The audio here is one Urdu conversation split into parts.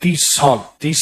30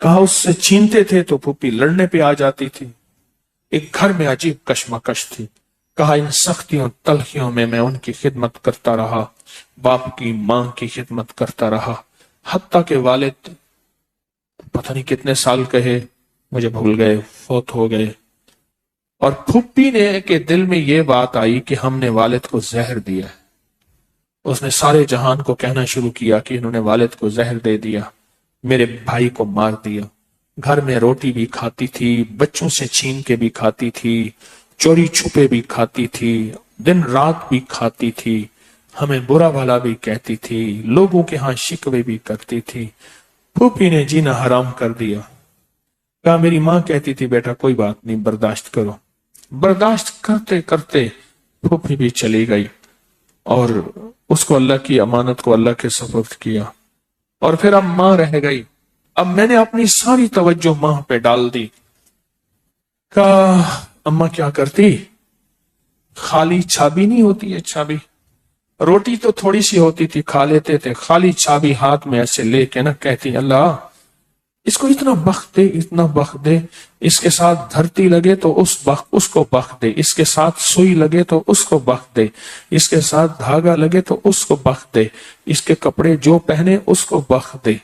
کہا اس سے چھینتے تھے تو پھوپھی لڑنے پہ آ جاتی تھی. ایک گھر میں عجیب کشمکش تھی. کہا ان سختیوں تلخیوں میں ان کی خدمت کرتا رہا, باپ کی ماں کی خدمت کرتا رہا, حتیٰ کہ والد پتہ نہیں کتنے سال کہے, مجھے بھول گئے, فوت ہو گئے. اور پھوپھی نے کے دل میں یہ بات آئی کہ ہم نے والد کو زہر دیا. اس نے سارے جہان کو کہنا شروع کیا کہ انہوں نے والد کو زہر دے دیا, میرے بھائی کو مار دیا. گھر میں روٹی بھی کھاتی تھی, بچوں سے چھین کے بھی کھاتی تھی, چوری چھپے بھی کھاتی تھی, دن رات بھی کھاتی تھی, ہمیں برا بھلا بھی کہتی تھی, لوگوں کے ہاں شکوے بھی کرتی تھی. پھوپھی نے جینا حرام کر دیا. کہا میری ماں کہتی تھی بیٹا کوئی بات نہیں, برداشت کرو. برداشت کرتے کرتے پھوپھی بھی چلی گئی اور اس کو اللہ کی امانت کو اللہ کے سپرد کیا. اور پھر اب ماں رہ گئی. اب میں نے اپنی ساری توجہ ماں پہ ڈال دی. کہا اماں کیا کرتی, خالی چھابی نہیں ہوتی ہے, چھابی روٹی تو تھوڑی سی ہوتی تھی, کھا لیتے تھے, خالی چھابی ہاتھ میں ایسے لے کے نا کہتی اللہ اس کو اتنا بخت دے, اتنا بخت دے, اس کے ساتھ دھرتی لگے تو اس کو بخت دے, اس کے ساتھ سوئی لگے تو اس کو بخت دے, اس کے ساتھ دھاگا لگے تو اس کو بخت دے, اس کے کپڑے جو پہنے اس کو بخت دے,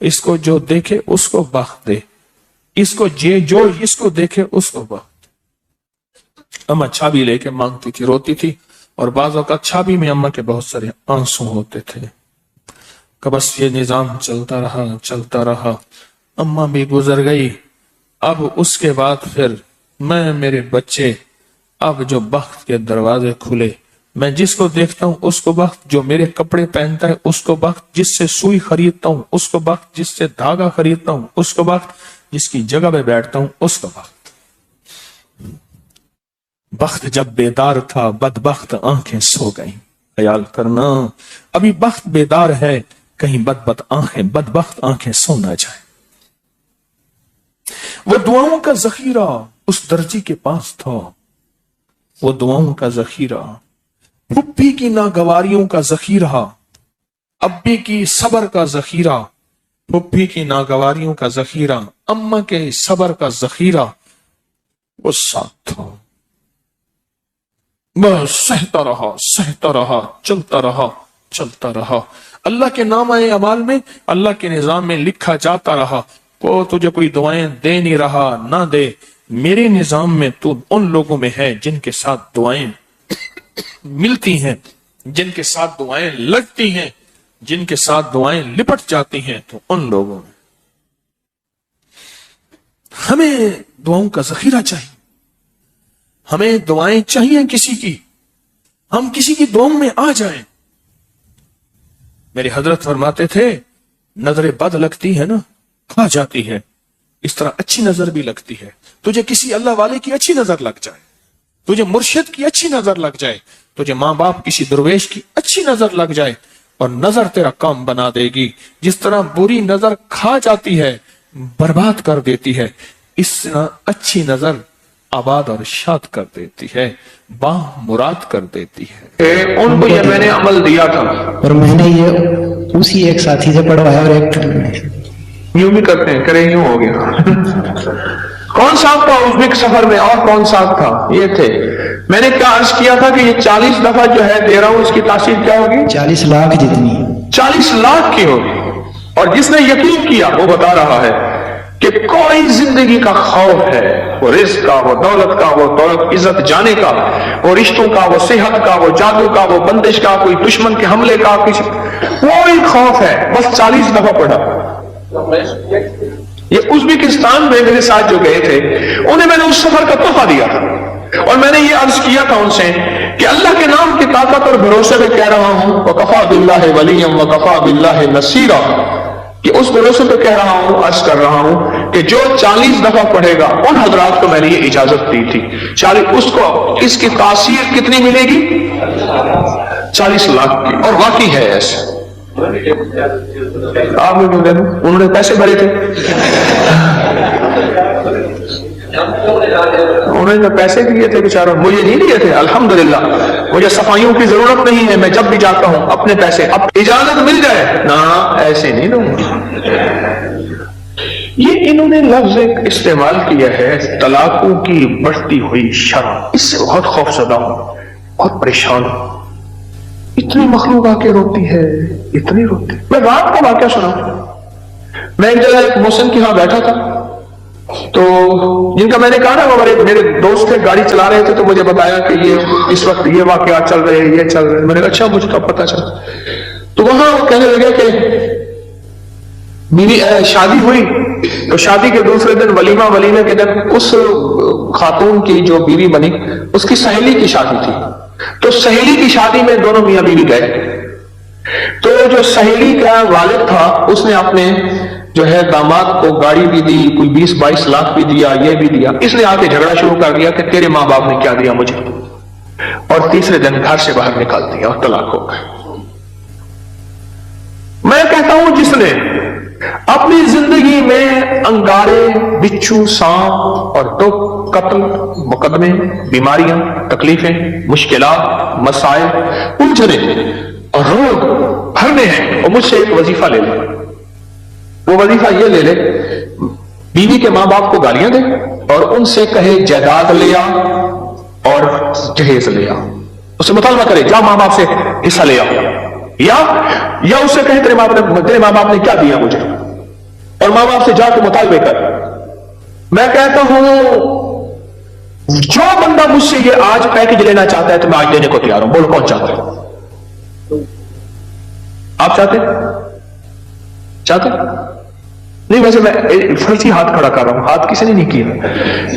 اس کو جو دیکھے اس کو بخت دے, اس کو جو اس کو دیکھے اس کو بخت. اماں چھابی لے کے مانگتی تھی, روتی تھی, اور بعض اوقات چھابی میں اماں کے بہت سارے آنسو ہوتے تھے. کہ بس یہ نظام چلتا رہا. اماں بھی گزر گئی. اب اس کے بعد پھر میں میرے بچے, اب جو بخت کے دروازے کھلے, میں جس کو دیکھتا ہوں اس کو بخت, جو میرے کپڑے پہنتا ہے اس کو بخت, جس سے سوئی خریدتا ہوں اس کو بخت, جس سے دھاگا خریدتا ہوں اس کو بخت, جس کی جگہ پہ بیٹھتا ہوں اس کو بخت. بخت جب بیدار تھا بدبخت آنکھیں سو گئیں. خیال کرنا ابھی بخت بیدار ہے, کہیں بدبخت آنکھیں سو نہ جائیں. وہ دعاؤں کا ذخیرہ اس درجی کے پاس تھا, وہ دعاؤں کا ذخیرہ, پھوپھی کی ناگواریوں کا ذخیرہ, ابی کی صبر کا ذخیرہ, پھوپھی کی ناگواریوں کا ذخیرہ, اماں کے صبر کا ذخیرہ, وہ ساتھ تھا. بس سہتا رہا, چلتا رہا. اللہ کے نام اعمال میں, اللہ کے نظام میں لکھا جاتا رہا. کو تجھے کوئی دعائیں دے نہیں رہا, نہ دے, میرے نظام میں تو ان لوگوں میں ہے جن کے ساتھ دعائیں ملتی ہیں, جن کے ساتھ دعائیں لگتی ہیں, جن کے ساتھ دعائیں لپٹ جاتی ہیں, تو ان لوگوں میں. ہمیں دعاؤں کا ذخیرہ چاہیے, ہمیں دعائیں چاہیے کسی کی, ہم کسی کی دعاؤں میں آ جائیں. میرے حضرت فرماتے تھے نظر بد لگتی ہے نا, کھا جاتی ہے, اس طرح اچھی نظر بھی لگتی ہے. تجھے کسی اللہ والے کی اچھی نظر لگ جائے, تجھے مرشد کی اچھی نظر لگ جائے, تجھے ماں باپ کسی درویش کی اچھی نظر لگ جائے, اور نظر تیرا کام بنا دے گی. جس طرح بری نظر کھا جاتی ہے, برباد کر دیتی ہے, اس طرح اچھی نظر آباد اور شاد کر دیتی ہے, مراد کر دیتی ہے. ان کو یہ میں نے عمل دیا تھا, اور میں نے یہ اسی ایک ساتھی سے پڑھوایا, اور ایک یوں بھی کرتے ہیں, کرے یوں ہو گیا. کون صاحب تھا ازبک سفر میں, اور کون صاحب تھا, یہ تھے. میں نے کیا عرض کیا تھا کہ یہ 40 دفعہ جو ہے دے رہا ہوں, اس کی تاثیر کیا ہوگی؟ 40 لاکھ جتنی, 40 لاکھ کی ہوگی. اور جس نے یقین کیا وہ بتا رہا ہے کہ کوئی زندگی کا خوف ہے, وہ رزق کا, وہ دولت کا, وہ دولت عزت جانے کا, وہ رشتوں کا, وہ صحت کا, وہ جادو کا, وہ بندش کا, کوئی دشمن کے حملے کا, کوئی خوف ہے, بس 40 دفعہ پڑھا. یہ ازبکستان میں میرے ساتھ جو گئے تھے, انہیں میں نے اس سفر کا تحفہ دیا تھا, اور میں نے یہ عرض کیا تھا ان سے کہ اللہ کے نام کی طاقت اور بھروسے پہ کہہ رہا ہوں, وَكَفَى بِاللَّهِ وَلِيًّا وَكَفَى بِاللَّهِ نَصِيرًا, کہ اس بھروسے پہ کہہ رہا ہوں, عرض کر رہا ہوں کہ جو 40 دفعہ پڑھے گا, ان حضرات کو میں نے یہ اجازت دی تھی 40, اس کو اس کی تاثیر کتنی ملے گی؟ 40 لاکھ کی. اور واقعی ہے ایسے. آپ انہوں نے پیسے بھرے تھے, انہوں نے پیسے دیے تھے بیچاروں, مجھے نہیں دیے تھے. الحمدللہ مجھے صفائیوں کی ضرورت نہیں ہے, میں جب بھی جاتا ہوں اپنے پیسے, اب اجازت مل جائے نا, ایسے نہیں دوں. یہ انہوں نے لفظ ایک استعمال کیا ہے طلاقوں کی بڑھتی ہوئی شرح. اس سے بہت خوف زدہ ہوں, بہت پریشان ہوں. اتنی مخلوق آ کے روتی ہے, اتنی روتی. میں رات کو واقعہ سنا, میں ایک جگہ ایک محسن کے ہاں بیٹھا تھا, تو جن کا میں نے کہا نا وہ میرے دوست تھے, گاڑی چلا رہے تھے, تو مجھے بتایا کہ یہ اس وقت یہ واقعات چل رہے ہیں, یہ چل رہے ہیں. میں نے کہا اچھا, مجھے تو پتا چلا. تو وہاں وہ کہنے لگے کہ بیوی شادی ہوئی, تو شادی کے دوسرے دن ولیمے کے دن اس خاتون کی جو بیوی بنی اس کی سہیلی کی شادی تھی. تو سہیلی کی شادی میں دونوں میاں بیوی گئے. تو جو سہیلی کا والد تھا اس نے اپنے جو ہے داماد کو گاڑی بھی دی, کوئی 20-22 لاکھ بھی دیا, یہ بھی دیا. اس نے آ کے جھگڑا شروع کر دیا کہ تیرے ماں باپ نے کیا دیا مجھے, اور تیسرے دن گھر سے باہر نکال دیا اور طلاق ہو گئے. میں کہتا ہوں جس نے اپنی زندگی میں انگارے, بچھو, سانپ اور دکھ, قتل, مقدمے, بیماریاں, تکلیفیں, مشکلات, مسائل, الجھنے اور روگ بھرنے ہیں, اور مجھ سے ایک وظیفہ لے لے. وہ وظیفہ یہ لے لے, بیوی کے ماں باپ کو گالیاں دے اور ان سے کہے جائیداد لے آ اور جہیز لے آ. اس سے مطالبہ کرے جا ماں باپ سے حصہ لے آ, یا اس سے کہے تیرے ماں باپ نے کیا دیا مجھے, اور ماں باپ سے جا کے مطالبے کر. میں کہتا ہوں جو بندہ مجھ سے یہ آج پیکج لینا چاہتا ہے تو میں آج دینے کو تیار ہوں. بولو کون چاہتا ہے؟ آپ چاہتے نہیں؟ ویسے میں فرضی ہاتھ کھڑا کر رہا ہوں, ہاتھ کسی نے نہیں کیا,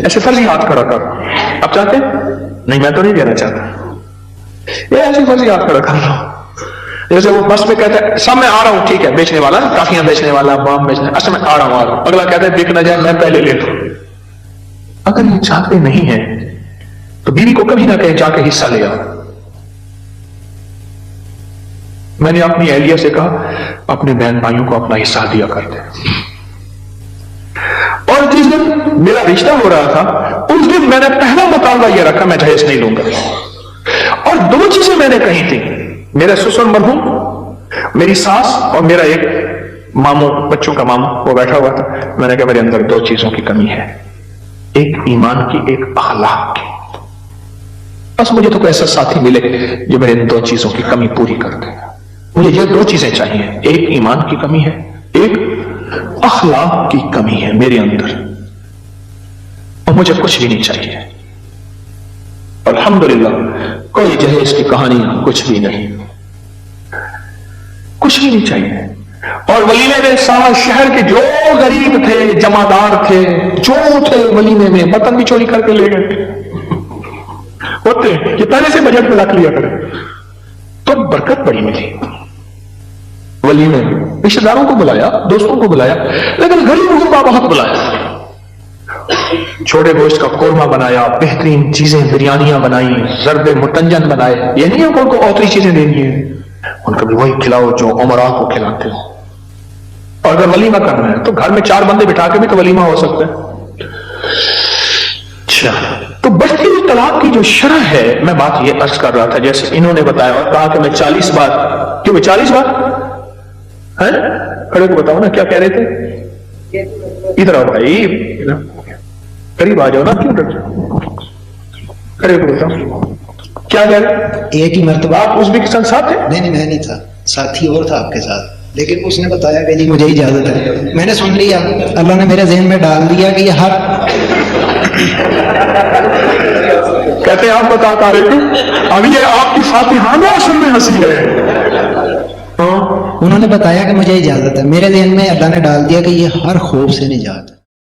ایسے فرضی ہاتھ کھڑا کر رہا ہوں. آپ چاہتے نہیں؟ میں تو نہیں دینا چاہتا, یہ ایسے فرضی ہاتھ کھڑا کر رہا ہوں. جیسے وہ بس میں کہتا ہے صاحب میں آ رہا ہوں, ٹھیک ہے, بیچنے والا, کافیاں بیچنے والا, بام بیچنے, اچھا میں آ رہا ہوں. اگلا کہتا ہے بک نہ جائے میں پہلے لے لوں. اگر یہ چاہتے نہیں ہیں تو بیوی کو کبھی نہ کہیں جا کے حصہ لے آ. میں نے اپنی اہلیہ سے کہا اپنے بہن بھائیوں کو اپنا حصہ دیا کرتے. اور جس دن میرا رشتہ ہو رہا تھا اس دن میں نے پہلا مطالبہ یہ رکھا میں جہیز نہیں لوں گا. اور دو چیزیں میں نے کہی تھی, میرا سسر مرحوم, میری ساس اور میرا ایک ماموں, بچوں کا ماموں, وہ بیٹھا ہوا تھا. میں نے کہا میرے اندر دو چیزوں کی کمی ہے, ایک ایمان کی, ایک اخلاق کی. بس مجھے تو کوئی ایسا ساتھی ملے جو میرے ان دو چیزوں کی کمی پوری کر دے. مجھے یہ دو چیزیں چاہیے, ایک ایمان کی کمی ہے, ایک اخلاق کی کمی ہے میرے اندر, اور مجھے کچھ بھی نہیں چاہیے. الحمدللہ کوئی جہیز کی کہانی, کچھ بھی نہیں, کچھ بھی نہیں چاہیے. اور ولیمے میں سارا شہر کے جو غریب تھے, جمعدار تھے, جو تھے ولیمے میں, برتن بھی چوری کر کے لے گئے ہوتے, یہ پہلے سے بجٹ میں رکھ لیا کرے تو برکت بڑی ملی. ولیمے میں رشتے داروں کو بلایا, دوستوں کو بلایا, لیکن غریب غربا بہت بلایا. چھوٹے گوشت کا قورمہ بنایا, بہترین چیزیں, بریانیاں بنائی, ضرب متنجن بنائے. یہ نہیں ہے ان کو اوتری چیزیں دینی ہے, ان کو بھی وہی کھلاؤ جو عمراء کو کھلاتے ہو. اور اگر ولیمہ کرنا ہے تو گھر میں 4 بندے بٹھا کے بھی تو ولیمہ ہو سکتا ہے. اچھا, تو بڑھتی ہوئی طلاق کی جو شرح ہے, میں بات یہ عرض کر رہا تھا جیسے انہوں نے بتایا اور کہا کہ میں 40 بار, کیوں میں 40 بار ہے, کھڑے کو بتاؤ نا کیا کہہ رہے تھے. ادھر آؤ بھائی, قریب آ جاؤ نا, کیوں ڈر کھڑے کو بتاؤ کیا کہہ رہے. ایک ہی مرتبہ آپ ازبکستان ساتھ تھے؟ نہیں میں نہیں تھا, ساتھی اور تھا آپ کے ساتھ, لیکن اس نے بتایا کہ جی مجھے اجازت ہے. میں نے سن لیا, اللہ نے میرے ذہن میں ڈال دیا کہ یہ ہر کہتے ہیں آپ بتا رہے تھے, اب یہ آپ کی فاتحانہ اصل میں ہنسی ہے. انہوں نے بتایا کہ مجھے اجازت ہے, میرے ذہن میں اللہ نے ڈال دیا کہ یہ ہر خوف سے نجات ہے.